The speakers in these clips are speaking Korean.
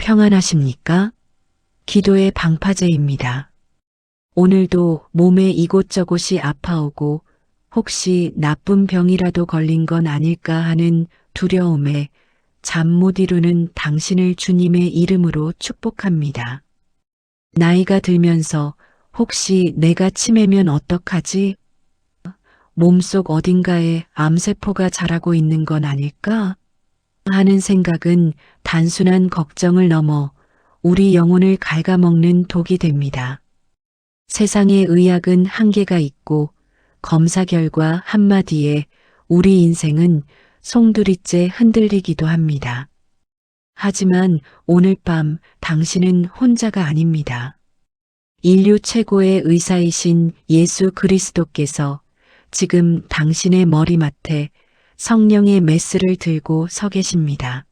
평안하십니까? 기도의 방파제입니다. 오늘도 몸에 이곳저곳이 아파오고 혹시 나쁜 병이라도 걸린 건 아닐까 하는 두려움에 잠 못 이루는 당신을 주님의 이름으로 축복합니다. 나이가 들면서 혹시 내가 치매면 어떡하지? 몸속 어딘가에 암세포가 자라고 있는 건 아닐까? 하는 생각은 단순한 걱정을 넘어 우리 영혼을 갉아먹는 독이 됩니다. 세상의 의학은 한계가 있고 검사 결과 한마디에 우리 인생은 송두리째 흔들리기도 합니다. 하지만 오늘 밤 당신은 혼자가 아닙니다. 인류 최고의 의사이신 예수 그리스도께서 지금 당신의 머리맡에 성령의 메스를 들고 서 계십니다.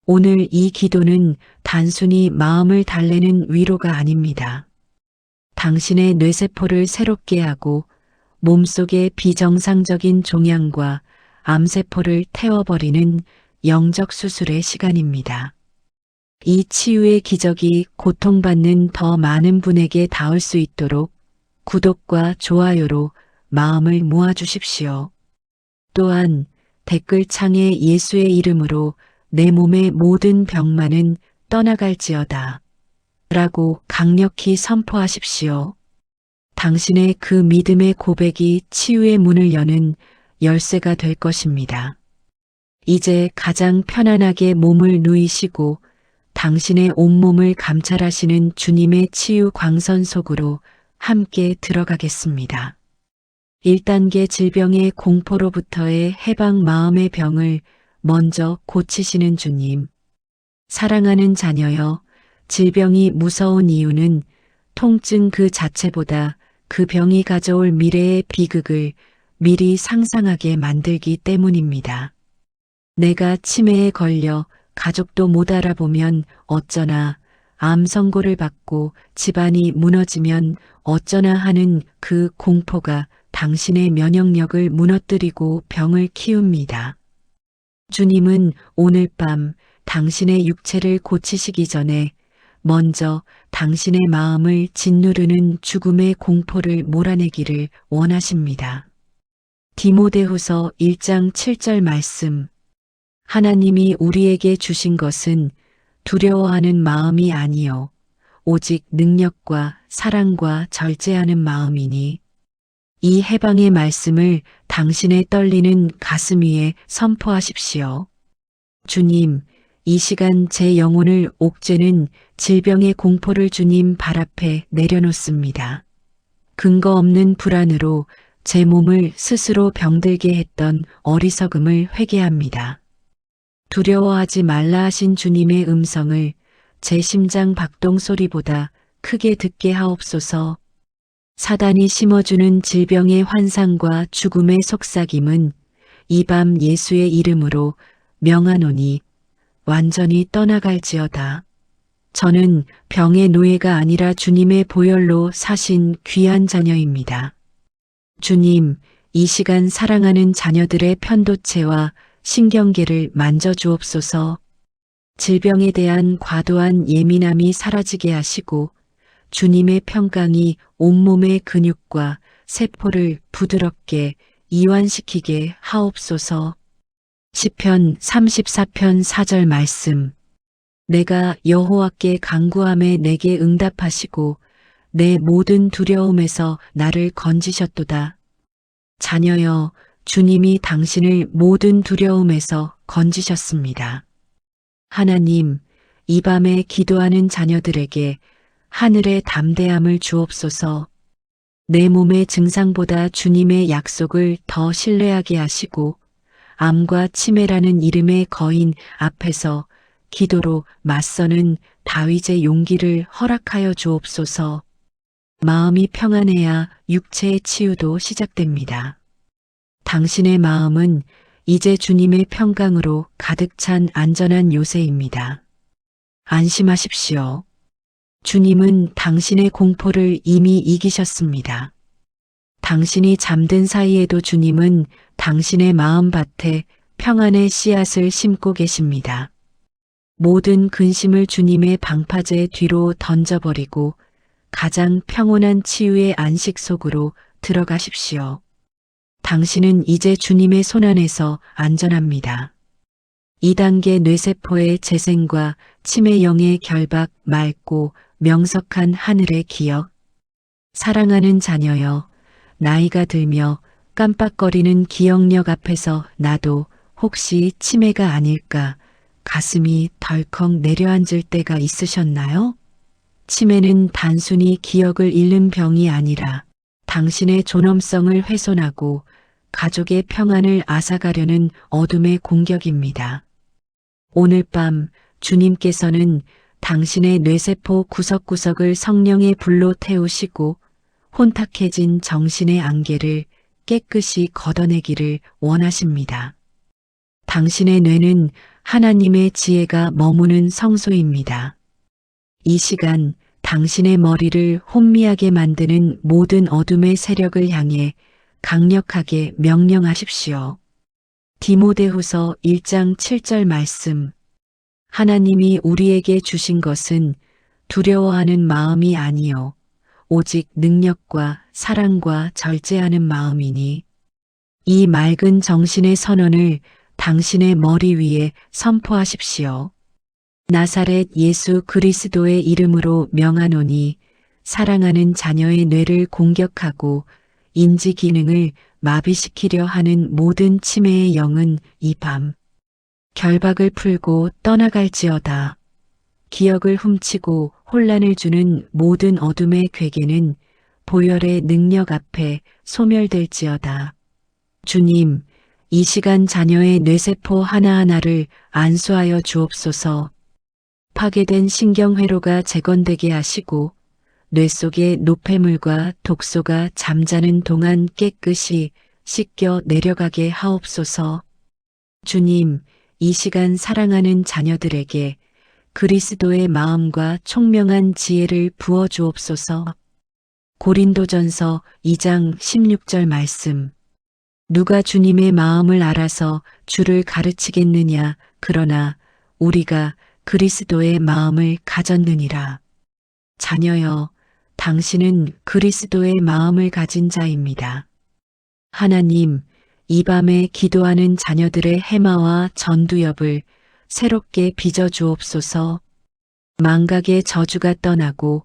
오늘 이 기도는 단순히 마음을 달래는 위로가 아닙니다. 당신의 뇌세포를 새롭게 하고 몸속의 비정상적인 종양과 암세포를 태워버리는 영적 수술의 시간입니다. 이 치유의 기적이 고통받는 더 많은 분에게 닿을 수 있도록 구독과 좋아요로 마음을 모아주십시오. 또한 댓글창에 예수의 이름으로 내 몸의 모든 병만은 떠나갈지어다 라고 강력히 선포하십시오. 당신의 그 믿음의 고백이 치유의 문을 여는 열쇠가 될 것입니다. 이제 가장 편안하게 몸을 누이시고 당신의 온몸을 감찰하시는 주님의 치유 광선 속으로 함께 들어가겠습니다. 1단계 질병의 공포로부터의 해방 마음의 병을 먼저 고치시는 주님. 사랑하는 자녀여, 질병이 무서운 이유는 통증 그 자체보다 그 병이 가져올 미래의 비극을 미리 상상하게 만들기 때문입니다. 내가 치매에 걸려 가족도 못 알아보면 어쩌나, 암 선고를 받고 집안이 무너지면 어쩌나 하는 그 공포가 당신의 면역력을 무너뜨리고 병을 키웁니다. 주님은 오늘 밤 당신의 육체를 고치시기 전에 먼저 당신의 마음을 짓누르는 죽음의 공포를 몰아내기를 원하십니다. 디모데후서 1장 7절 말씀. 하나님이 우리에게 주신 것은 두려워하는 마음이 아니요 오직 능력과 사랑과 절제하는 마음이니 이 해방의 말씀을 당신의 떨리는 가슴 위에 선포하십시오. 주님, 이 시간 제 영혼을 옥죄는 질병의 공포를 주님 발 앞에 내려놓습니다. 근거 없는 불안으로 제 몸을 스스로 병들게 했던 어리석음을 회개합니다. 두려워하지 말라 하신 주님의 음성을 제 심장 박동 소리보다 크게 듣게 하옵소서. 사단이 심어주는 질병의 환상과 죽음의 속삭임은 이 밤 예수의 이름으로 명하노니 완전히 떠나갈지어다. 저는 병의 노예가 아니라 주님의 보혈로 사신 귀한 자녀입니다. 주님, 이 시간 사랑하는 자녀들의 편도체와 신경계를 만져주옵소서. 질병에 대한 과도한 예민함이 사라지게 하시고 주님의 평강이 온몸의 근육과 세포를 부드럽게 이완시키게 하옵소서. 시편 34편 4절 말씀. 내가 여호와께 간구함에 내게 응답하시고 내 모든 두려움에서 나를 건지셨도다. 자녀여, 주님이 당신을 모든 두려움에서 건지셨습니다. 하나님, 이 밤에 기도하는 자녀들에게 하늘의 담대함을 주옵소서. 내 몸의 증상보다 주님의 약속을 더 신뢰하게 하시고 암과 치매라는 이름의 거인 앞에서 기도로 맞서는 다윗의 용기를 허락하여 주옵소서. 마음이 평안해야 육체의 치유도 시작됩니다. 당신의 마음은 이제 주님의 평강으로 가득 찬 안전한 요새입니다. 안심하십시오. 주님은 당신의 공포를 이미 이기셨습니다. 당신이 잠든 사이에도 주님은 당신의 마음밭에 평안의 씨앗을 심고 계십니다. 모든 근심을 주님의 방파제 뒤로 던져버리고 가장 평온한 치유의 안식 속으로 들어가십시오. 당신은 이제 주님의 손안에서 안전합니다. 2단계 뇌세포의 재생과 치매영의 결박 맑고 명석한 하늘의 기억. 사랑하는 자녀여, 나이가 들며 깜빡거리는 기억력 앞에서 나도 혹시 치매가 아닐까 가슴이 덜컥 내려앉을 때가 있으셨나요? 치매는 단순히 기억을 잃는 병이 아니라 당신의 존엄성을 훼손하고 가족의 평안을 앗아가려는 어둠의 공격입니다. 오늘 밤 주님께서는 당신의 뇌세포 구석구석을 성령의 불로 태우시고 혼탁해진 정신의 안개를 깨끗이 걷어내기를 원하십니다. 당신의 뇌는 하나님의 지혜가 머무는 성소입니다. 이 시간 당신의 머리를 혼미하게 만드는 모든 어둠의 세력을 향해 강력하게 명령하십시오. 디모데후서 1장 7절 말씀. 하나님이 우리에게 주신 것은 두려워하는 마음이 아니요 오직 능력과 사랑과 절제하는 마음이니 이 맑은 정신의 선언을 당신의 머리 위에 선포하십시오. 나사렛 예수 그리스도의 이름으로 명하노니 사랑하는 자녀의 뇌를 공격하고 인지 기능을 마비시키려 하는 모든 치매의 영은 이 밤 결박을 풀고 떠나갈지어다. 기억을 훔치고 혼란을 주는 모든 어둠의 괴계는 보혈의 능력 앞에 소멸될지어다. 주님, 이 시간 자녀의 뇌세포 하나하나를 안수하여 주옵소서. 파괴된 신경회로가 재건되게 하시고 뇌 속의 노폐물과 독소가 잠자는 동안 깨끗이 씻겨 내려가게 하옵소서. 주님, 이 시간 사랑하는 자녀들에게 그리스도의 마음과 총명한 지혜를 부어 주옵소서. 고린도전서 2장 16절 말씀. 누가 주님의 마음을 알아서 주를 가르치겠느냐. 그러나 우리가 그리스도의 마음을 가졌느니라. 자녀여, 당신은 그리스도의 마음을 가진 자입니다. 하나님, 이 밤에 기도하는 자녀들의 해마와 전두엽을 새롭게 빚어 주옵소서. 망각의 저주가 떠나고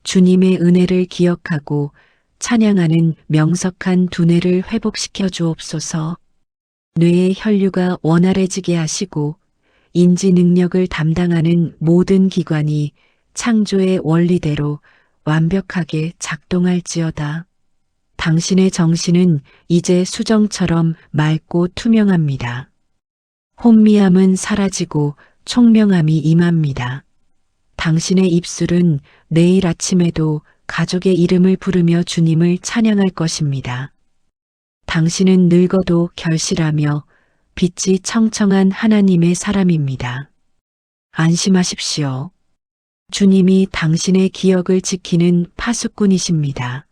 주님의 은혜를 기억하고 찬양하는 명석한 두뇌를 회복시켜 주옵소서. 뇌의 혈류가 원활해지게 하시고 인지 능력을 담당하는 모든 기관이 창조의 원리대로 완벽하게 작동할지어다. 당신의 정신은 이제 수정처럼 맑고 투명합니다. 혼미함은 사라지고 총명함이 임합니다. 당신의 입술은 내일 아침에도 가족의 이름을 부르며 주님을 찬양할 것입니다. 당신은 늙어도 결실하며 빛이 청청한 하나님의 사람입니다. 안심하십시오. 주님이 당신의 기억을 지키는 파수꾼이십니다.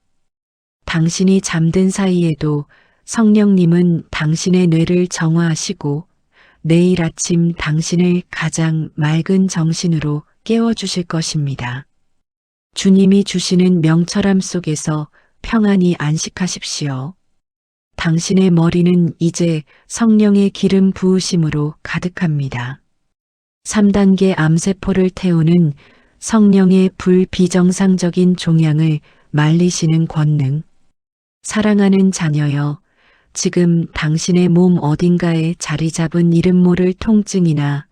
당신이 잠든 사이에도 성령님은 당신의 뇌를 정화하시고 내일 아침 당신을 가장 맑은 정신으로 깨워주실 것입니다. 주님이 주시는 명철함 속에서 평안히 안식하십시오. 당신의 머리는 이제 성령의 기름 부으심으로 가득합니다. 3단계 암세포를 태우는 성령의 불비정상적인 종양을 말리시는 권능. 사랑하는 자녀여, 지금 당신의 몸 어딘가에 자리 잡은 이름 모를 통증이나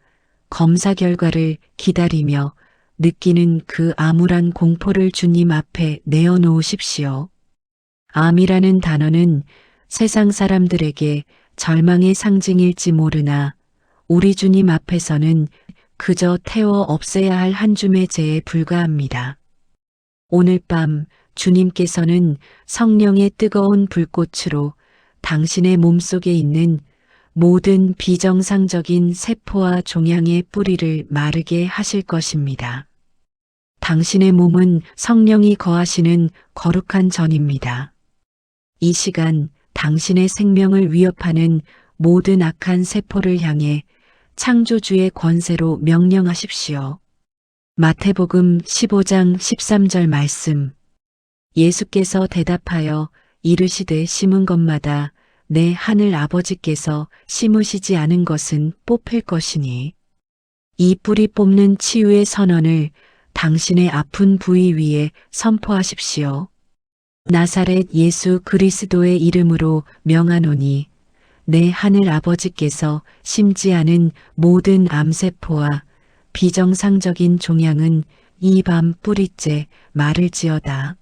검사 결과를 기다리며 느끼는 그 암울한 공포를 주님 앞에 내어놓으십시오. 암이라는 단어는 세상 사람들에게 절망의 상징일지 모르나 우리 주님 앞에서는 그저 태워 없애야 할 한 줌의 재에 불과합니다. 오늘 밤 주님께서는 성령의 뜨거운 불꽃으로 당신의 몸속에 있는 모든 비정상적인 세포와 종양의 뿌리를 마르게 하실 것입니다. 당신의 몸은 성령이 거하시는 거룩한 전입니다. 이 시간 당신의 생명을 위협하는 모든 악한 세포를 향해 창조주의 권세로 명령하십시오. 마태복음 15장 13절 말씀. 예수께서 대답하여 이르시되 심은 것마다 내 하늘 아버지께서 심으시지 않은 것은 뽑힐 것이니 이 뿌리 뽑는 치유의 선언을 당신의 아픈 부위 위에 선포하십시오. 나사렛 예수 그리스도의 이름으로 명하노니 내 하늘 아버지께서 심지 않은 모든 암세포와 비정상적인 종양은 이 밤 뿌리째 마를지어다.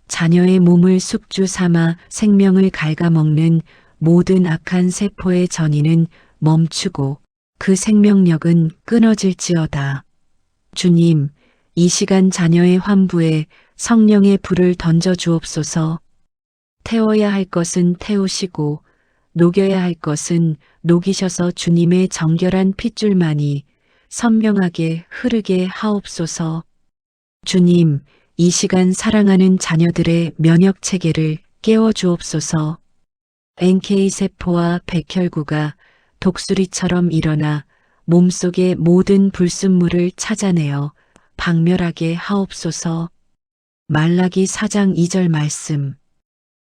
자녀의 몸을 숙주 삼아 생명을 갉아먹는 모든 악한 세포의 전이는 멈추고 그 생명력은 끊어질지어다. 주님, 이 시간 자녀의 환부에 성령의 불을 던져 주옵소서. 태워야 할 것은 태우시고 녹여야 할 것은 녹이셔서 주님의 정결한 핏줄만이 선명하게 흐르게 하옵소서. 주님, 이 시간 사랑하는 자녀들의 면역 체계를 깨워 주옵소서. NK세포와 백혈구가 독수리처럼 일어나 몸속의 모든 불순물을 찾아내어 박멸하게 하옵소서. 말라기 4장 2절 말씀.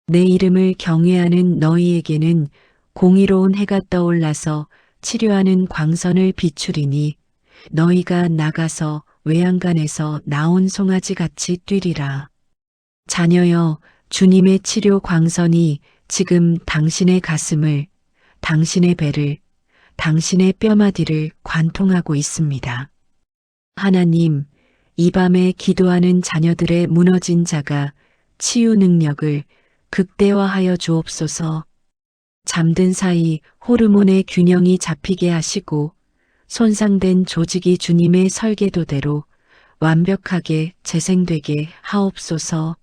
내 이름을 경외하는 너희에게는 공의로운 해가 떠올라서 치료하는 광선을 비추리니 너희가 나가서 외양간에서 나온 송아지 같이 뛰리라. 자녀여, 주님의 치료 광선이 지금 당신의 가슴을, 당신의 배를, 당신의 뼈마디를 관통하고 있습니다. 하나님, 이 밤에 기도하는 자녀들의 무너진 자가 치유 능력을 극대화하여 주옵소서. 잠든 사이 호르몬의 균형이 잡히게 하시고 손상된 조직이 주님의 설계도대로 완벽하게 재생되게 하옵소서.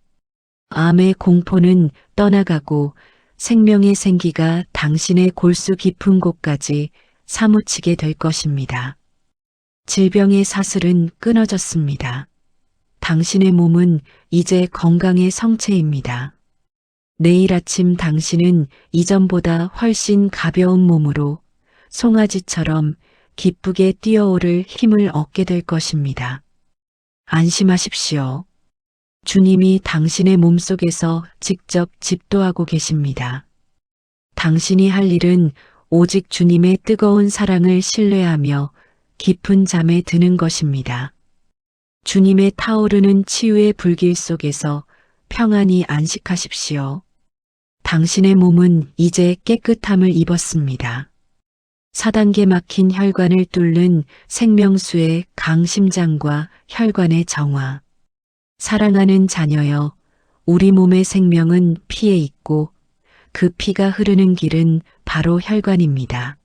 암의 공포는 떠나가고 생명의 생기가 당신의 골수 깊은 곳까지 사무치게 될 것입니다. 질병의 사슬은 끊어졌습니다. 당신의 몸은 이제 건강의 성체입니다. 내일 아침 당신은 이전보다 훨씬 가벼운 몸으로 송아지처럼 기쁘게 뛰어오를 힘을 얻게 될 것입니다. 안심하십시오. 주님이 당신의 몸속에서 직접 집도하고 계십니다. 당신이 할 일은 오직 주님의 뜨거운 사랑을 신뢰하며 깊은 잠에 드는 것입니다. 주님의 타오르는 치유의 불길 속에서 평안히 안식하십시오. 당신의 몸은 이제 깨끗함을 입었습니다. 4단계 막힌 혈관을 뚫는 생명수의 강심장과 혈관의 정화. 사랑하는 자녀여, 우리 몸의 생명은 피에 있고 그 피가 흐르는 길은 바로 혈관입니다.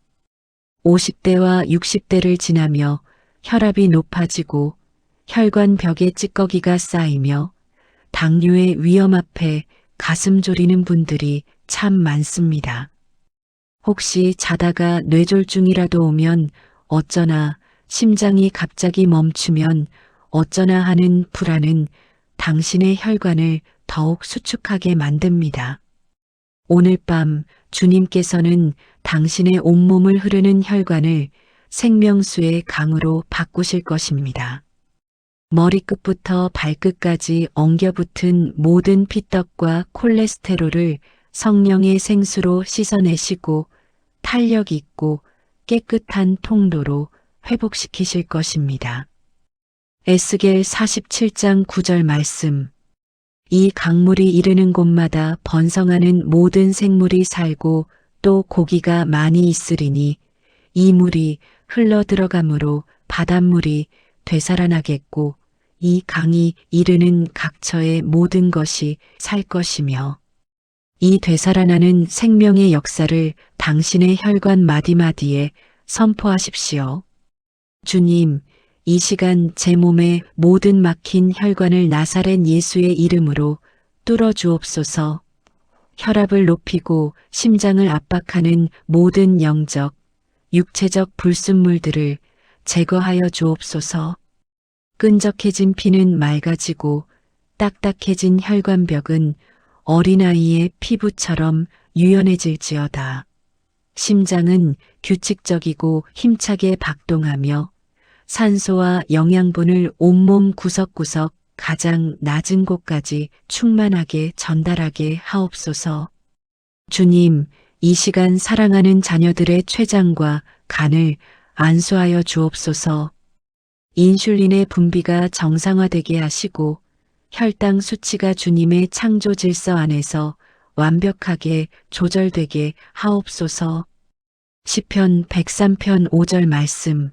50대와 60대를 지나며 혈압이 높아지고 혈관 벽에 찌꺼기가 쌓이며 당뇨의 위험 앞에 가슴 졸이는 분들이 참 많습니다. 혹시 자다가 뇌졸중이라도 오면 어쩌나, 심장이 갑자기 멈추면 어쩌나 하는 불안은 당신의 혈관을 더욱 수축하게 만듭니다. 오늘 밤 주님께서는 당신의 온몸을 흐르는 혈관을 생명수의 강으로 바꾸실 것입니다. 머리끝부터 발끝까지 엉겨붙은 모든 피떡과 콜레스테롤을 성령의 생수로 씻어내시고 탄력 있고 깨끗한 통로로 회복시키실 것입니다. 에스겔 47장 9절 말씀. 이 강물이 이르는 곳마다 번성하는 모든 생물이 살고 또 고기가 많이 있으리니 이 물이 흘러 들어가므로 바닷물이 되살아나겠고 이 강이 이르는 각처의 모든 것이 살 것이며 이 되살아나는 생명의 역사를 당신의 혈관 마디마디에 선포하십시오. 주님, 이 시간 제 몸의 모든 막힌 혈관을 나사렛 예수의 이름으로 뚫어 주옵소서. 혈압을 높이고 심장을 압박하는 모든 영적, 육체적 불순물들을 제거하여 주옵소서. 끈적해진 피는 맑아지고 딱딱해진 혈관벽은 어린아이의 피부처럼 유연해질지어다. 심장은 규칙적이고 힘차게 박동하며 산소와 영양분을 온몸 구석구석 가장 낮은 곳까지 충만하게 전달하게 하옵소서. 주님, 이 시간 사랑하는 자녀들의 췌장과 간을 안수하여 주옵소서. 인슐린의 분비가 정상화되게 하시고 혈당 수치가 주님의 창조 질서 안에서 완벽하게 조절되게 하옵소서. 시편 103편 5절 말씀.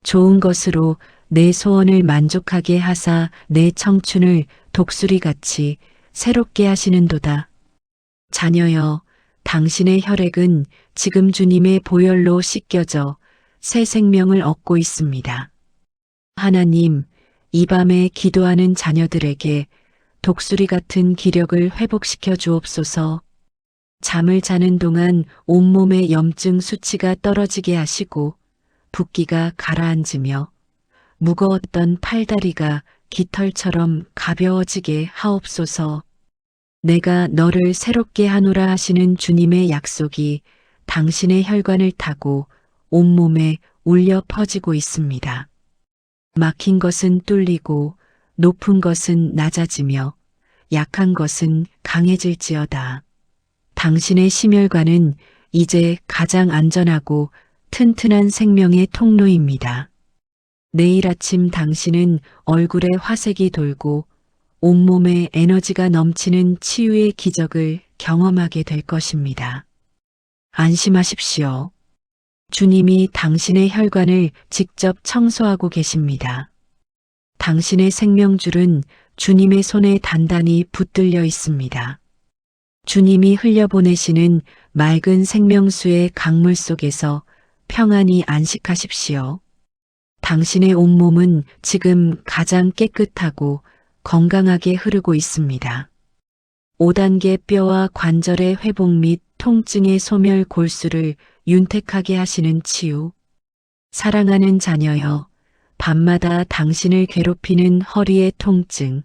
좋은 것으로 내 소원을 만족하게 하사 내 청춘을 독수리같이 새롭게 하시는도다. 자녀여, 당신의 혈액은 지금 주님의 보혈로 씻겨져 새 생명을 얻고 있습니다. 하나님, 이 밤에 기도하는 자녀들에게 독수리 같은 기력을 회복시켜 주옵소서. 잠을 자는 동안 온몸의 염증 수치가 떨어지게 하시고 붓기가 가라앉으며 무거웠던 팔다리가 깃털처럼 가벼워지게 하옵소서. 내가 너를 새롭게 하노라 하시는 주님의 약속이 당신의 혈관을 타고 온몸에 울려 퍼지고 있습니다. 막힌 것은 뚫리고 높은 것은 낮아지며 약한 것은 강해질지어다. 당신의 심혈관은 이제 가장 안전하고 튼튼한 생명의 통로입니다. 내일 아침 당신은 얼굴에 화색이 돌고 온몸에 에너지가 넘치는 치유의 기적을 경험하게 될 것입니다. 안심하십시오. 주님이 당신의 혈관을 직접 청소하고 계십니다. 당신의 생명줄은 주님의 손에 단단히 붙들려 있습니다. 주님이 흘려보내시는 맑은 생명수의 강물 속에서 평안히 안식하십시오. 당신의 온몸은 지금 가장 깨끗하고 건강하게 흐르고 있습니다. 5단계 뼈와 관절의 회복 및 통증의 소멸 골수를 윤택하게 하시는 치유. 사랑하는 자녀여, 밤마다 당신을 괴롭히는 허리의 통증,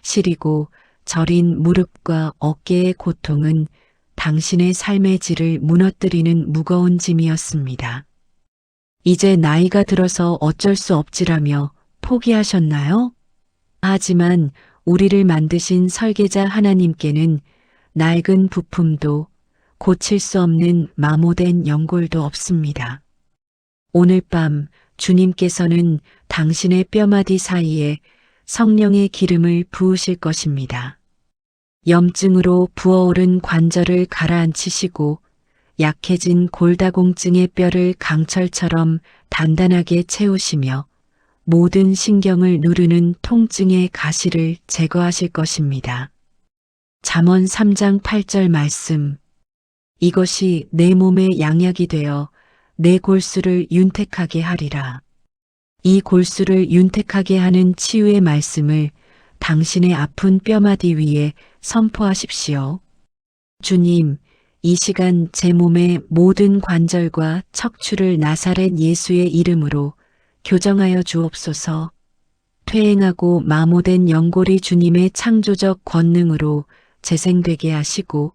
시리고 저린 무릎과 어깨의 고통은 당신의 삶의 질을 무너뜨리는 무거운 짐이었습니다. 이제 나이가 들어서 어쩔 수 없지라며 포기하셨나요? 하지만 우리를 만드신 설계자 하나님께는 낡은 부품도 고칠 수 없는 마모된 연골도 없습니다. 오늘 밤 주님께서는 당신의 뼈마디 사이에 성령의 기름을 부으실 것입니다. 염증으로 부어오른 관절을 가라앉히시고 약해진 골다공증의 뼈를 강철처럼 단단하게 채우시며 모든 신경을 누르는 통증의 가시를 제거하실 것입니다. 잠언 3장 8절 말씀. 이것이 내 몸의 양약이 되어 내 골수를 윤택하게 하리라. 이 골수를 윤택하게 하는 치유의 말씀을 당신의 아픈 뼈마디 위에 선포하십시오. 주님, 이 시간 제 몸의 모든 관절과 척추를 나사렛 예수의 이름으로 교정하여 주옵소서. 퇴행하고 마모된 연골이 주님의 창조적 권능으로 재생되게 하시고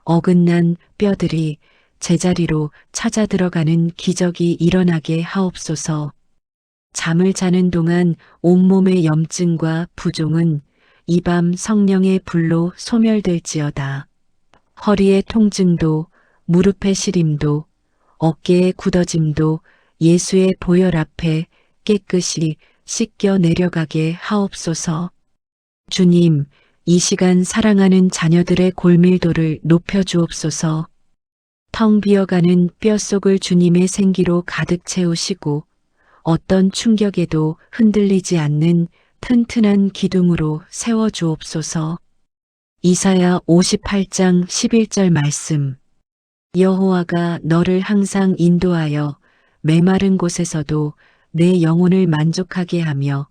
어긋난 뼈들이 제자리로 찾아 들어가는 기적이 일어나게 하옵소서. 잠을 자는 동안 온몸의 염증과 부종은 이 밤 성령의 불로 소멸될지어다. 허리의 통증도 무릎의 시림도 어깨의 굳어짐도 예수의 보혈 앞에 깨끗이 씻겨 내려가게 하옵소서. 주님, 이 시간 사랑하는 자녀들의 골밀도를 높여 주옵소서. 텅 비어가는 뼛속을 주님의 생기로 가득 채우시고 어떤 충격에도 흔들리지 않는 튼튼한 기둥으로 세워 주옵소서. 이사야 58장 11절 말씀. 여호와가 너를 항상 인도하여 메마른 곳에서도 내 영혼을 만족하게 하며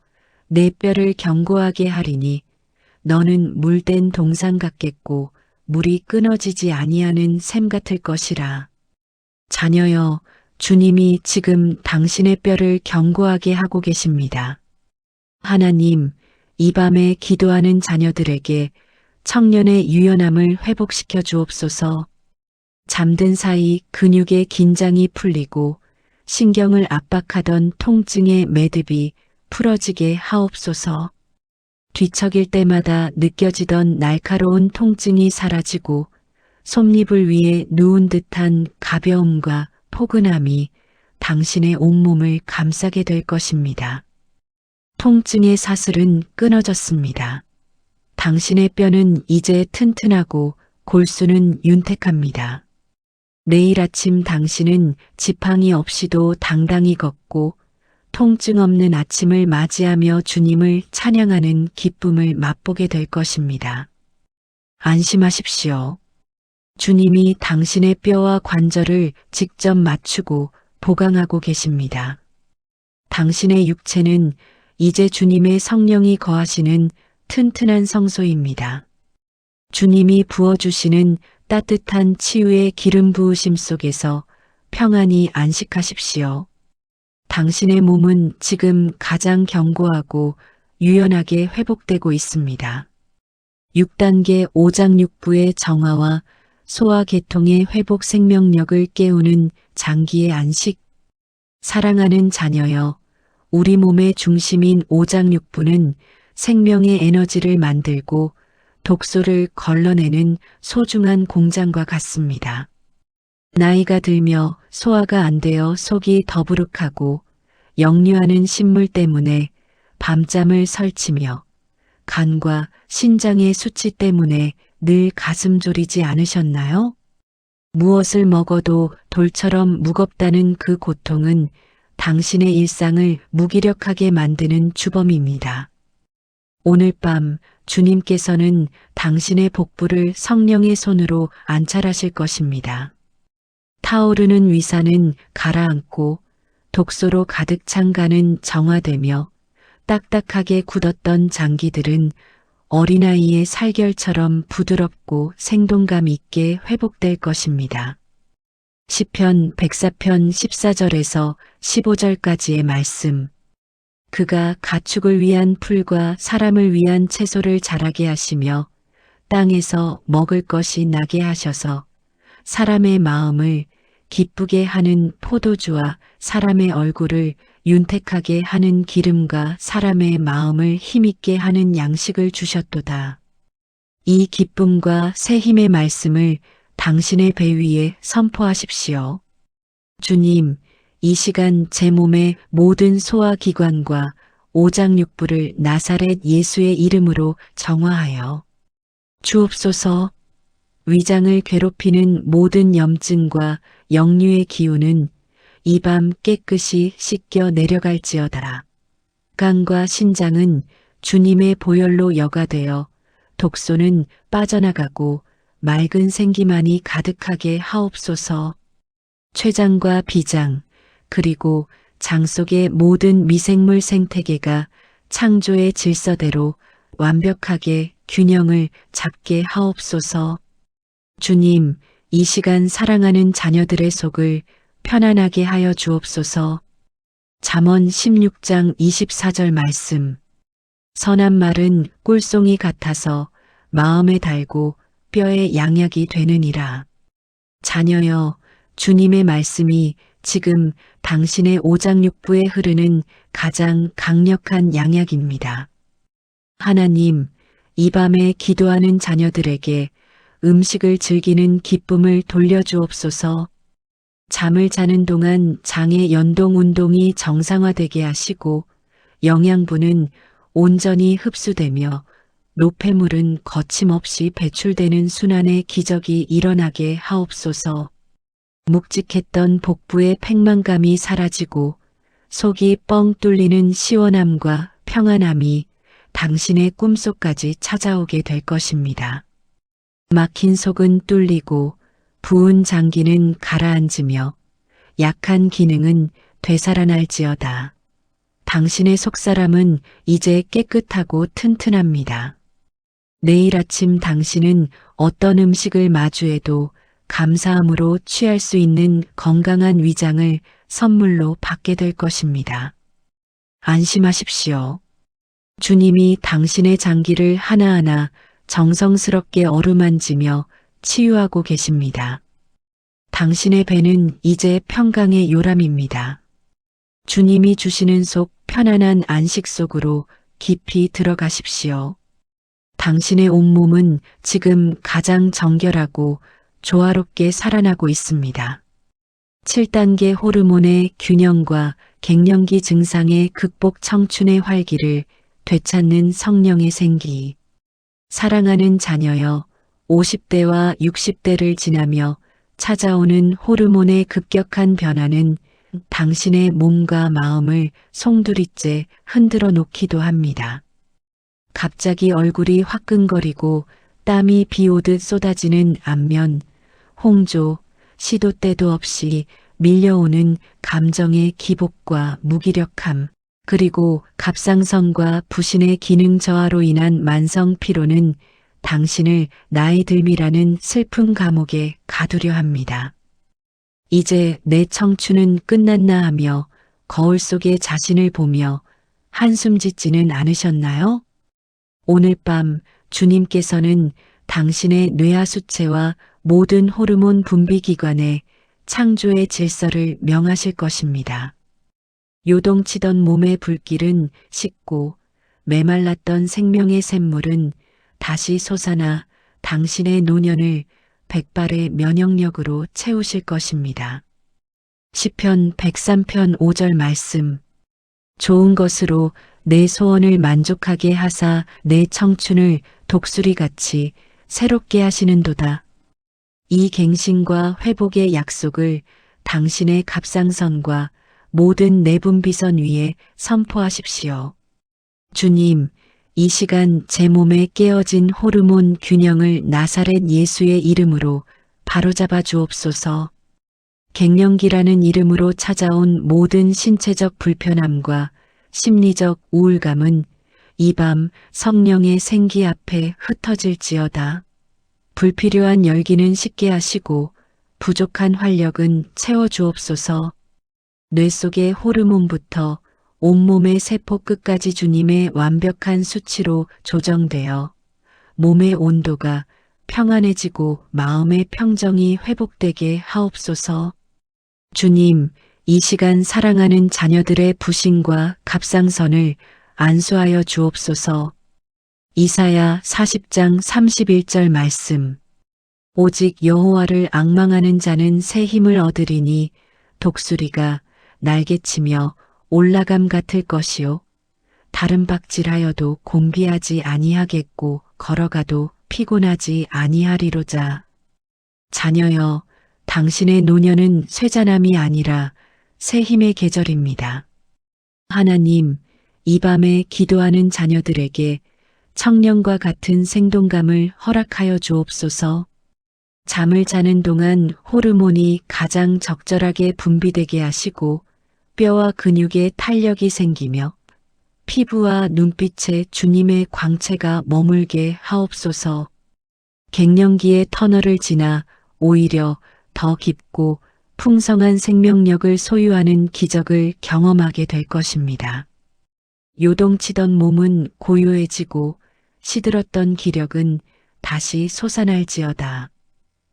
내 뼈를 견고하게 하리니 너는 물된 동산 같겠고 물이 끊어지지 아니하는 샘 같을 것이라. 자녀여, 주님이 지금 당신의 뼈를 견고하게 하고 계십니다. 하나님, 이 밤에 기도하는 자녀들에게 청년의 유연함을 회복시켜 주옵소서. 잠든 사이 근육의 긴장이 풀리고 신경을 압박하던 통증의 매듭이 풀어지게 하옵소서. 뒤척일 때마다 느껴지던 날카로운 통증이 사라지고 솜잎을 위에 누운 듯한 가벼움과 포근함이 당신의 온몸을 감싸게 될 것입니다. 통증의 사슬은 끊어졌습니다. 당신의 뼈는 이제 튼튼하고 골수는 윤택합니다. 내일 아침 당신은 지팡이 없이도 당당히 걷고 통증 없는 아침을 맞이하며 주님을 찬양하는 기쁨을 맛보게 될 것입니다. 안심하십시오. 주님이 당신의 뼈와 관절을 직접 맞추고 보강하고 계십니다. 당신의 육체는 이제 주님의 성령이 거하시는 튼튼한 성소입니다. 주님이 부어주시는 따뜻한 치유의 기름 부으심 속에서 평안히 안식하십시오. 당신의 몸은 지금 가장 견고하고 유연하게 회복되고 있습니다. 6단계 오장육부의 정화와 소화계통의 회복 생명력을 깨우는 장기의 안식. 사랑하는 자녀여, 우리 몸의 중심인 오장육부는 생명의 에너지를 만들고 독소를 걸러내는 소중한 공장과 같습니다. 나이가 들며 소화가 안 되어 속이 더부룩하고 역류하는 신물 때문에 밤잠을 설치며 간과 신장의 수치 때문에 늘 가슴 졸이지 않으셨나요? 무엇을 먹어도 돌처럼 무겁다는 그 고통은 당신의 일상을 무기력하게 만드는 주범입니다. 오늘 밤 주님께서는 당신의 복부를 성령의 손으로 안찰하실 것입니다. 타오르는 위산은 가라앉고 독소로 가득 찬 간은 정화되며 딱딱하게 굳었던 장기들은 어린아이의 살결처럼 부드럽고 생동감 있게 회복될 것입니다. 시편 104편 14절에서 15절까지의 말씀. 그가 가축을 위한 풀과 사람을 위한 채소를 자라게 하시며 땅에서 먹을 것이 나게 하셔서 사람의 마음을 기쁘게 하는 포도주와 사람의 얼굴을 윤택하게 하는 기름과 사람의 마음을 힘있게 하는 양식을 주셨도다. 이 기쁨과 새 힘의 말씀을 당신의 배 위에 선포하십시오. 주님, 이 시간 제 몸의 모든 소화기관과 오장육부를 나사렛 예수의 이름으로 정화하여 주옵소서. 위장을 괴롭히는 모든 염증과 역류의 기운은 이 밤 깨끗이 씻겨 내려갈지어다. 간과 신장은 주님의 보혈로 여가되어 독소는 빠져나가고 맑은 생기만이 가득하게 하옵소서. 췌장과 비장 그리고 장 속의 모든 미생물 생태계가 창조의 질서대로 완벽하게 균형을 잡게 하옵소서. 주님, 이 시간 사랑하는 자녀들의 속을 편안하게 하여 주옵소서. 잠언 16장 24절 말씀. 선한 말은 꿀송이 같아서 마음에 달고 뼈에 양약이 되느니라. 자녀여, 주님의 말씀이 지금 당신의 오장육부에 흐르는 가장 강력한 양약입니다. 하나님, 이 밤에 기도하는 자녀들에게 음식을 즐기는 기쁨을 돌려주옵소서. 잠을 자는 동안 장의 연동 운동이 정상화되게 하시고 영양분은 온전히 흡수되며 노폐물은 거침없이 배출되는 순환의 기적이 일어나게 하옵소서. 묵직했던 복부의 팽만감이 사라지고 속이 뻥 뚫리는 시원함과 평안함이 당신의 꿈속까지 찾아오게 될 것입니다. 막힌 속은 뚫리고 부은 장기는 가라앉으며 약한 기능은 되살아날지어다. 당신의 속사람은 이제 깨끗하고 튼튼합니다. 내일 아침 당신은 어떤 음식을 마주해도 감사함으로 취할 수 있는 건강한 위장을 선물로 받게 될 것입니다. 안심하십시오. 주님이 당신의 장기를 하나하나 정성스럽게 어루만지며 치유하고 계십니다. 당신의 배는 이제 평강의 요람입니다. 주님이 주시는 속 편안한 안식 속으로 깊이 들어가십시오. 당신의 온몸은 지금 가장 정결하고 조화롭게 살아나고 있습니다. 7단계 호르몬의 균형과 갱년기 증상의 극복 청춘의 활기를 되찾는 성령의 생기. 사랑하는 자녀여, 50대와 60대를 지나며 찾아오는 호르몬의 급격한 변화는 당신의 몸과 마음을 송두리째 흔들어 놓기도 합니다. 갑자기 얼굴이 화끈거리고 땀이 비 오듯 쏟아지는 안면, 홍조, 시도 때도 없이 밀려오는 감정의 기복과 무기력함, 그리고 갑상선과 부신의 기능 저하로 인한 만성 피로는 당신을 나이 들미라는 슬픈 감옥에 가두려 합니다. 이제 내 청춘은 끝났나 하며 거울 속에 자신을 보며 한숨 짓지는 않으셨나요? 오늘 밤 주님께서는 당신의 뇌하수체와 모든 호르몬 분비기관에 창조의 질서를 명하실 것입니다. 요동치던 몸의 불길은 식고 메말랐던 생명의 샘물은 다시 솟아나 당신의 노년을 백발의 면역력으로 채우실 것입니다. 시편 103편 5절 말씀. 좋은 것으로 내 소원을 만족하게 하사 내 청춘을 독수리같이 새롭게 하시는도다. 이 갱신과 회복의 약속을 당신의 갑상선과 모든 내분비선 위에 선포하십시오. 주님, 이 시간 제 몸에 깨어진 호르몬 균형을 나사렛 예수의 이름으로 바로잡아 주옵소서. 갱년기라는 이름으로 찾아온 모든 신체적 불편함과 심리적 우울감은 이 밤 성령의 생기 앞에 흩어질지어다. 불필요한 열기는 식게 하시고 부족한 활력은 채워주옵소서. 뇌 속의 호르몬부터 온몸의 세포 끝까지 주님의 완벽한 수치로 조정되어 몸의 온도가 평안해지고 마음의 평정이 회복되게 하옵소서. 주님, 이 시간 사랑하는 자녀들의 부신과 갑상선을 안수하여 주옵소서. 이사야 40장 31절 말씀. 오직 여호와를 앙망하는 자는 새 힘을 얻으리니 독수리가 날개치며 올라감 같을 것이요. 다른 박질하여도 곤비하지 아니하겠고 걸어가도 피곤하지 아니하리로자. 자녀여, 당신의 노년은 쇠잔함이 아니라 새 힘의 계절입니다. 하나님, 이 밤에 기도하는 자녀들에게 청년과 같은 생동감을 허락하여 주옵소서. 잠을 자는 동안 호르몬이 가장 적절하게 분비되게 하시고 뼈와 근육에 탄력이 생기며 피부와 눈빛에 주님의 광채가 머물게 하옵소서. 갱년기의 터널을 지나 오히려 더 깊고 풍성한 생명력을 소유하는 기적을 경험하게 될 것입니다. 요동치던 몸은 고요해지고 시들었던 기력은 다시 솟아날지어다.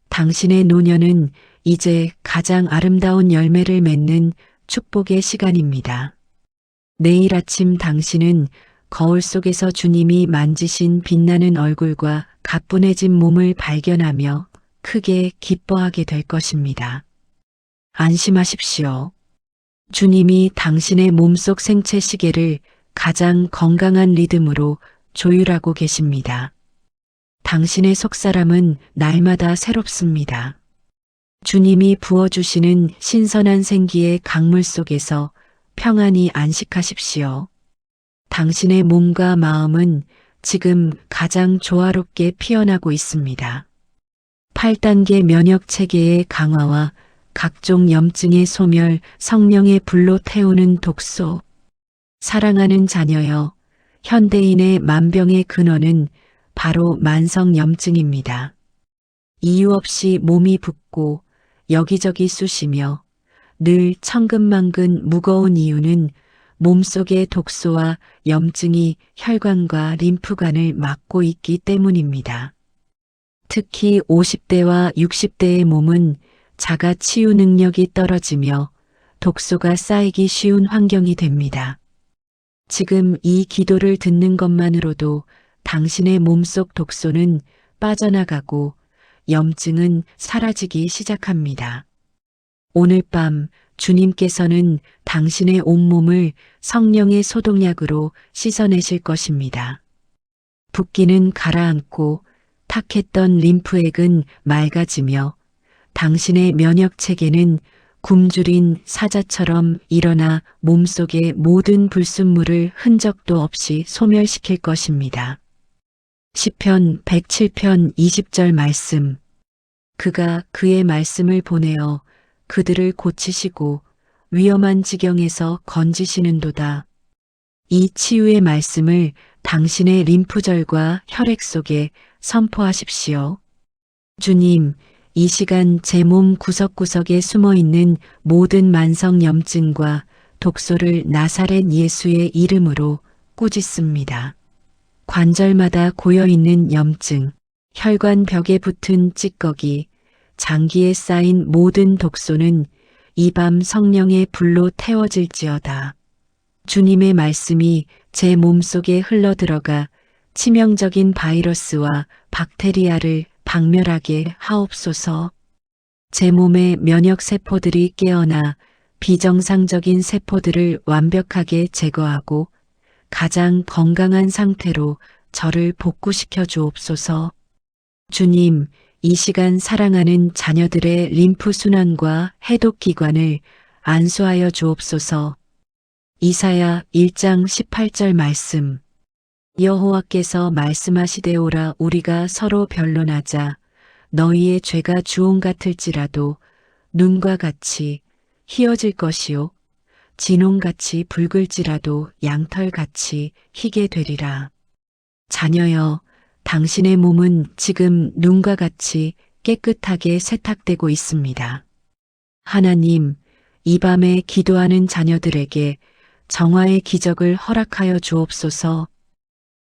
당신의 노년은 이제 가장 아름다운 열매를 맺는 축복의 시간입니다. 내일 아침 당신은 거울 속에서 주님이 만지신 빛나는 얼굴과 가뿐해진 몸을 발견하며 크게 기뻐하게 될 것입니다. 안심하십시오. 주님이 당신의 몸속 생체 시계를 가장 건강한 리듬으로 조율하고 계십니다. 당신의 속사람은 날마다 새롭습니다. 주님이 부어주시는 신선한 생기의 강물 속에서 평안히 안식하십시오. 당신의 몸과 마음은 지금 가장 조화롭게 피어나고 있습니다. 8단계 면역 체계의 강화와 각종 염증의 소멸, 성령의 불로 태우는 독소. 사랑하는 자녀여, 현대인의 만병의 근원은 바로 만성 염증입니다. 이유 없이 몸이 붓고 여기저기 쑤시며 늘 천근만근 무거운 이유는 몸속의 독소와 염증이 혈관과 림프관을 막고 있기 때문입니다. 특히 50대와 60대의 몸은 자가 치유 능력이 떨어지며 독소가 쌓이기 쉬운 환경이 됩니다. 지금 이 기도를 듣는 것만으로도 당신의 몸속 독소는 빠져나가고 염증은 사라지기 시작합니다. 오늘 밤 주님께서는 당신의 온몸을 성령의 소독약으로 씻어내실 것입니다. 붓기는 가라앉고 탁했던 림프액은 맑아지며 당신의 면역 체계는 굶주린 사자처럼 일어나 몸속의 모든 불순물을 흔적도 없이 소멸시킬 것입니다. 시편 107편 20절 말씀. 그가 그의 말씀을 보내어 그들을 고치시고 위험한 지경에서 건지시는도다. 이 치유의 말씀을 당신의 림프절과 혈액 속에 선포하십시오. 주님, 이 시간 제 몸 구석구석에 숨어있는 모든 만성 염증과 독소를 나사렛 예수의 이름으로 꾸짖습니다. 관절마다 고여있는 염증, 혈관 벽에 붙은 찌꺼기, 장기에 쌓인 모든 독소는 이 밤 성령의 불로 태워질지어다. 주님의 말씀이 제 몸속에 흘러들어가 치명적인 바이러스와 박테리아를 박멸하게 하옵소서. 제 몸의 면역 세포들이 깨어나 비정상적인 세포들을 완벽하게 제거하고 가장 건강한 상태로 저를 복구시켜 주옵소서. 주님, 이 시간 사랑하는 자녀들의 림프 순환과 해독 기관을 안수하여 주옵소서. 이사야 1장 18절 말씀. 여호와께서 말씀하시되오라. 우리가 서로 변론하자. 너희의 죄가 주홍 같을지라도 눈과 같이 희어질 것이요 진홍같이 붉을지라도 양털같이 희게 되리라. 자녀여, 당신의 몸은 지금 눈과 같이 깨끗하게 세탁되고 있습니다. 하나님, 이 밤에 기도하는 자녀들에게 정화의 기적을 허락하여 주옵소서.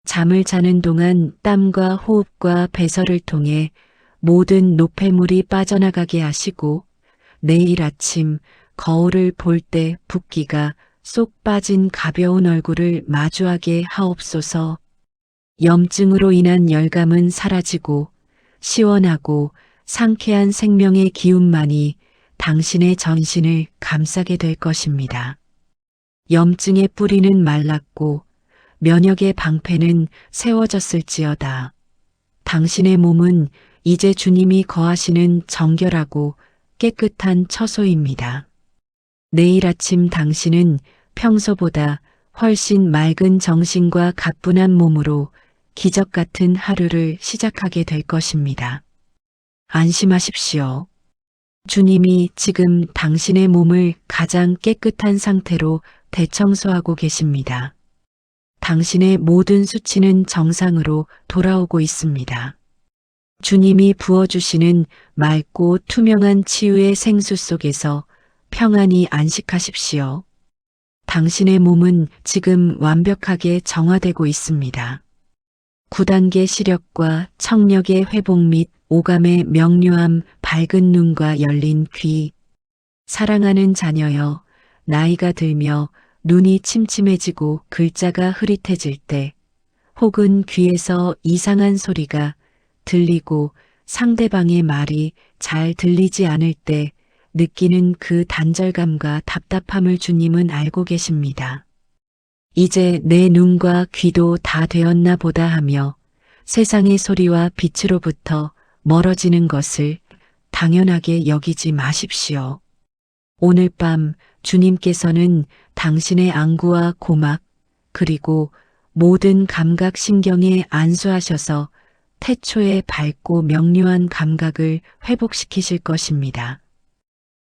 잠을 자는 동안 땀과 호흡과 배설을 통해 모든 노폐물이 빠져나가게 하시고 내일 아침 거울을 볼 때 붓기가 쏙 빠진 가벼운 얼굴을 마주하게 하옵소서. 염증으로 인한 열감은 사라지고 시원하고 상쾌한 생명의 기운만이 당신의 전신을 감싸게 될 것입니다. 염증의 뿌리는 말랐고 면역의 방패는 세워졌을지어다. 당신의 몸은 이제 주님이 거하시는 정결하고 깨끗한 처소입니다. 내일 아침 당신은 평소보다 훨씬 맑은 정신과 가뿐한 몸으로 기적 같은 하루를 시작하게 될 것입니다. 안심하십시오. 주님이 지금 당신의 몸을 가장 깨끗한 상태로 대청소하고 계십니다. 당신의 모든 수치는 정상으로 돌아오고 있습니다. 주님이 부어주시는 맑고 투명한 치유의 생수 속에서 평안히 안식하십시오. 당신의 몸은 지금 완벽하게 정화되고 있습니다. 9단계 시력과 청력의 회복 및 오감의 명료함, 밝은 눈과 열린 귀. 사랑하는 자녀여, 나이가 들며 눈이 침침해지고 글자가 흐릿해질 때, 혹은 귀에서 이상한 소리가 들리고 상대방의 말이 잘 들리지 않을 때 느끼는 그 단절감과 답답함을 주님은 알고 계십니다. 이제 내 눈과 귀도 다 되었나 보다 하며 세상의 소리와 빛으로부터 멀어지는 것을 당연하게 여기지 마십시오. 오늘 밤 주님께서는 당신의 안구와 고막 그리고 모든 감각 신경에 안수하셔서 태초의 밝고 명료한 감각을 회복시키실 것입니다.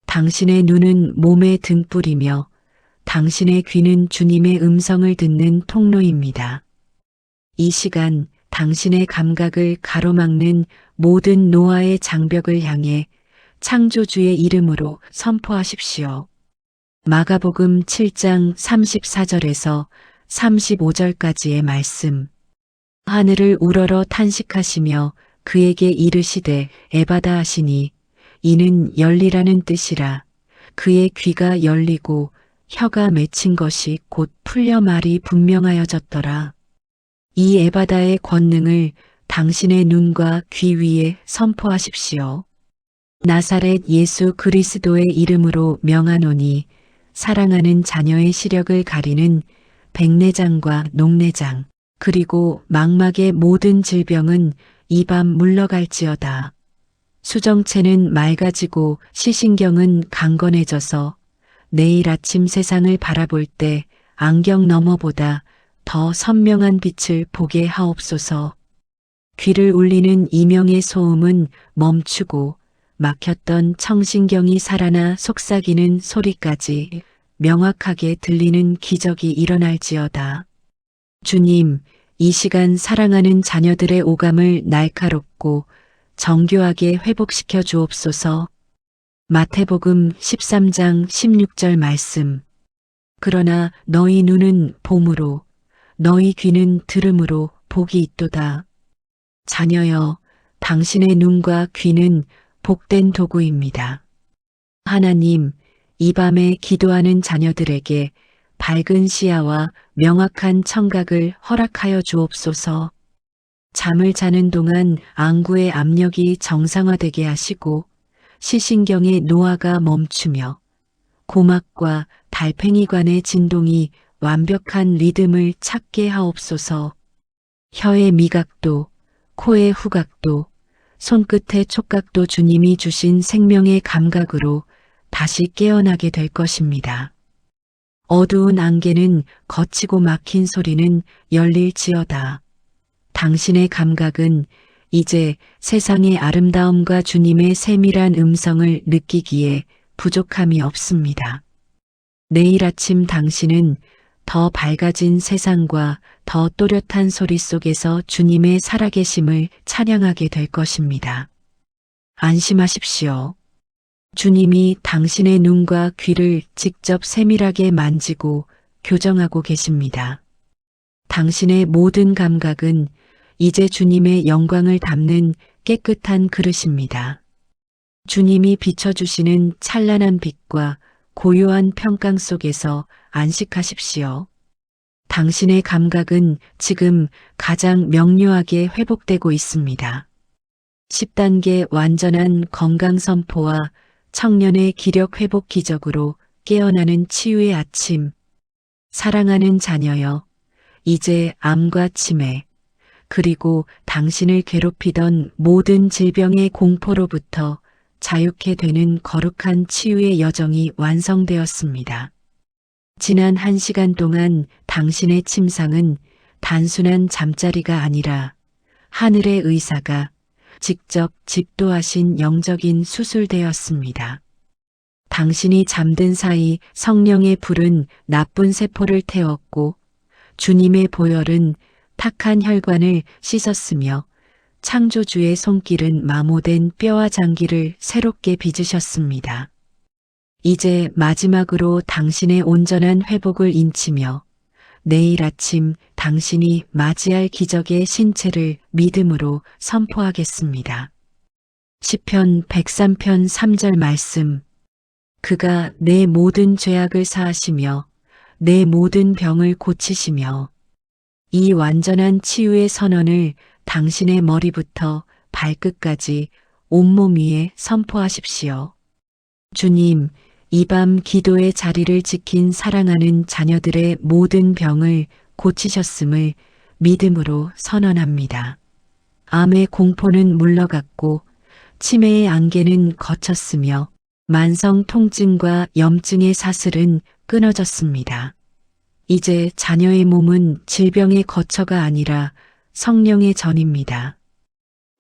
당신의 눈은 몸의 등불이며 당신의 귀는 주님의 음성을 듣는 통로입니다. 이 시간 당신의 감각을 가로막는 모든 노화의 장벽을 향해 창조주의 이름으로 선포하십시오. 마가복음 7장 34절에서 35절까지의 말씀. 하늘을 우러러 탄식하시며 그에게 이르시되 에바다 하시니 이는 열리라는 뜻이라. 그의 귀가 열리고 혀가 맺힌 것이 곧 풀려 말이 분명하여졌더라. 이 에바다의 권능을 당신의 눈과 귀 위에 선포하십시오. 나사렛 예수 그리스도의 이름으로 명하노니 사랑하는 자녀의 시력을 가리는 백내장과 녹내장 그리고 망막의 모든 질병은 이 밤 물러갈지어다. 수정체는 맑아지고 시신경은 강건해져서 내일 아침 세상을 바라볼 때 안경 너머보다 더 선명한 빛을 보게 하옵소서. 귀를 울리는 이명의 소음은 멈추고 막혔던 청신경이 살아나 속삭이는 소리까지 명확하게 들리는 기적이 일어날지어다. 주님, 이 시간 사랑하는 자녀들의 오감을 날카롭고 정교하게 회복시켜 주옵소서. 마태복음 13장 16절 말씀. 그러나 너희 눈은 봄으로, 너희 귀는 들음으로 복이 있도다. 자녀여, 당신의 눈과 귀는 복된 도구입니다. 하나님, 이 밤에 기도하는 자녀들에게 밝은 시야와 명확한 청각을 허락하여 주옵소서. 잠을 자는 동안 안구의 압력이 정상화되게 하시고 시신경의 노화가 멈추며 고막과 달팽이관의 진동이 완벽한 리듬을 찾게 하옵소서. 혀의 미각도, 코의 후각도, 손끝의 촉각도 주님이 주신 생명의 감각으로 다시 깨어나게 될 것입니다. 어두운 안개는 거치고 막힌 소리는 열릴지어다. 당신의 감각은 이제 세상의 아름다움과 주님의 세밀한 음성을 느끼기에 부족함이 없습니다. 내일 아침 당신은 더 밝아진 세상과 더 또렷한 소리 속에서 주님의 살아계심을 찬양하게 될 것입니다. 안심하십시오. 주님이 당신의 눈과 귀를 직접 세밀하게 만지고 교정하고 계십니다. 당신의 모든 감각은 이제 주님의 영광을 담는 깨끗한 그릇입니다. 주님이 비춰주시는 찬란한 빛과 고요한 평강 속에서 안식하십시오. 당신의 감각은 지금 가장 명료하게 회복되고 있습니다. 10단계 완전한 건강 선포와 청년의 기력 회복 기적으로 깨어나는 치유의 아침. 사랑하는 자녀여, 이제 암과 치매, 그리고 당신을 괴롭히던 모든 질병의 공포로부터 자유케 되는 거룩한 치유의 여정이 완성되었습니다. 지난 1시간 동안 당신의 침상은 단순한 잠자리가 아니라 하늘의 의사가 직접 집도하신 영적인 수술되었습니다. 당신이 잠든 사이 성령의 불은 나쁜 세포를 태웠고 주님의 보혈은 탁한 혈관을 씻었으며 창조주의 손길은 마모된 뼈와 장기를 새롭게 빚으셨습니다. 이제 마지막으로 당신의 온전한 회복을 인치며 내일 아침 당신이 맞이할 기적의 신체를 믿음으로 선포하겠습니다. 시편 103편 3절 말씀. 그가 내 모든 죄악을 사하시며 내 모든 병을 고치시며 이 완전한 치유의 선언을 당신의 머리부터 발끝까지 온몸 위에 선포하십시오. 주님, 이 밤 기도의 자리를 지킨 사랑하는 자녀들의 모든 병을 고치셨음을 믿음으로 선언합니다. 암의 공포는 물러갔고 치매의 안개는 걷혔으며 만성 통증과 염증의 사슬은 끊어졌습니다. 이제 자녀의 몸은 질병의 거처가 아니라 성령의 전입니다.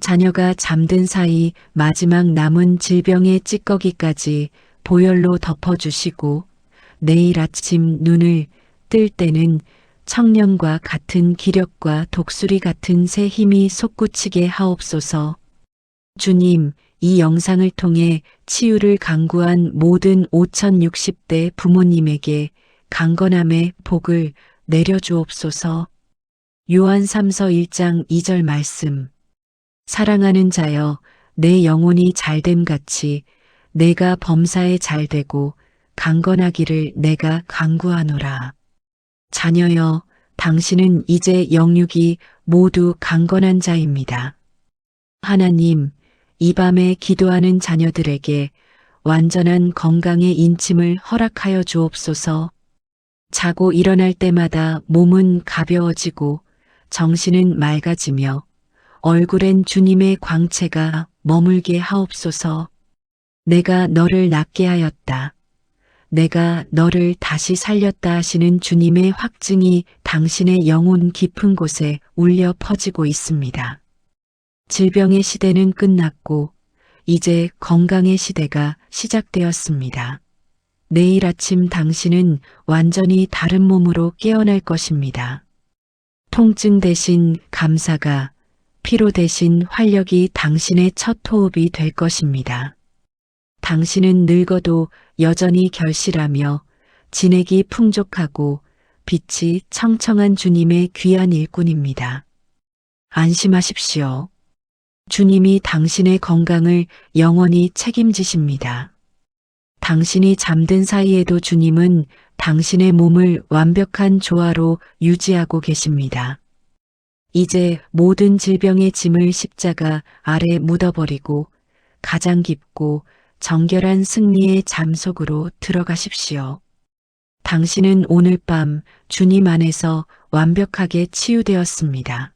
자녀가 잠든 사이 마지막 남은 질병의 찌꺼기까지 보혈로 덮어주시고 내일 아침 눈을 뜰 때는 청년과 같은 기력과 독수리 같은 새 힘이 솟구치게 하옵소서. 주님, 이 영상을 통해 치유를 간구한 모든 5060대 부모님에게 강건함의 복을 내려주옵소서. 요한 3서 1장 2절 말씀. 사랑하는 자여, 내 영혼이 잘됨같이 내가 범사에 잘되고 강건하기를 내가 간구하노라. 자녀여, 당신은 이제 영육이 모두 강건한 자입니다. 하나님, 이 밤에 기도하는 자녀들에게 완전한 건강의 인침을 허락하여 주옵소서. 자고 일어날 때마다 몸은 가벼워지고 정신은 맑아지며 얼굴엔 주님의 광채가 머물게 하옵소서. 내가 너를 낫게 하였다. 내가 너를 다시 살렸다 하시는 주님의 확증이 당신의 영혼 깊은 곳에 울려 퍼지고 있습니다. 질병의 시대는 끝났고 이제 건강의 시대가 시작되었습니다. 내일 아침 당신은 완전히 다른 몸으로 깨어날 것입니다. 통증 대신 감사가, 피로 대신 활력이 당신의 첫 호흡이 될 것입니다. 당신은 늙어도 여전히 결실하며 진액이 풍족하고 빛이 청청한 주님의 귀한 일꾼입니다. 안심하십시오. 주님이 당신의 건강을 영원히 책임지십니다. 당신이 잠든 사이에도 주님은 당신의 몸을 완벽한 조화로 유지하고 계십니다. 이제 모든 질병의 짐을 십자가 아래 묻어버리고 가장 깊고 정결한 승리의 잠속으로 들어가십시오. 당신은 오늘 밤 주님 안에서 완벽하게 치유되었습니다.